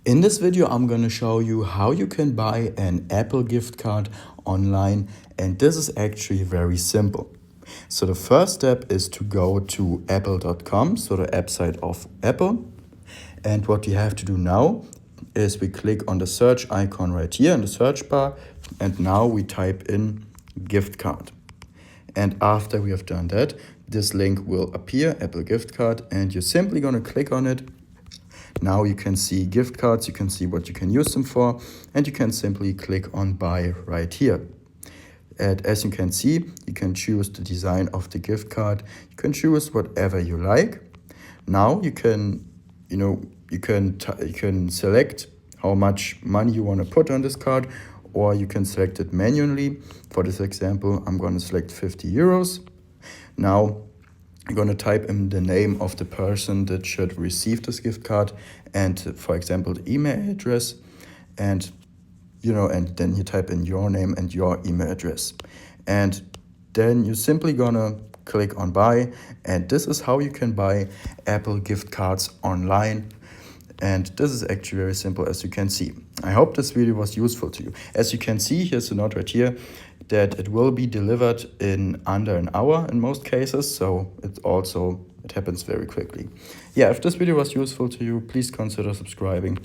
In this video, I'm going to show you how you can buy an Apple gift card online, and this is actually very simple. So the first step is to go to apple.com, so the website of Apple. And what you have to do now is we click on the search icon right here in the search bar, and now we type in gift card. And after we have done that, this link will appear, Apple gift card, and you're simply going to click on it. Now you can see gift cards, you can see what you can use them for, and you can simply click on buy right here. And as you can see, you can choose the design of the gift card. You can choose whatever you like. Now you can, you can select how much money you want to put on this card, or you can select it manually. For this example, I'm going to select 50 euros. Now I'm going to type in the name of the person that should receive this gift card and, for example, the email address, and and then you type in your name and your email address. And then you're simply gonna click on buy, and this is how you can buy Apple gift cards online. And this is actually very simple, as you can see. I hope this video was useful to you. As you can see, here's a note right here that it will be delivered in under an hour in most cases. So it happens very quickly. Yeah, if this video was useful to you, please consider subscribing.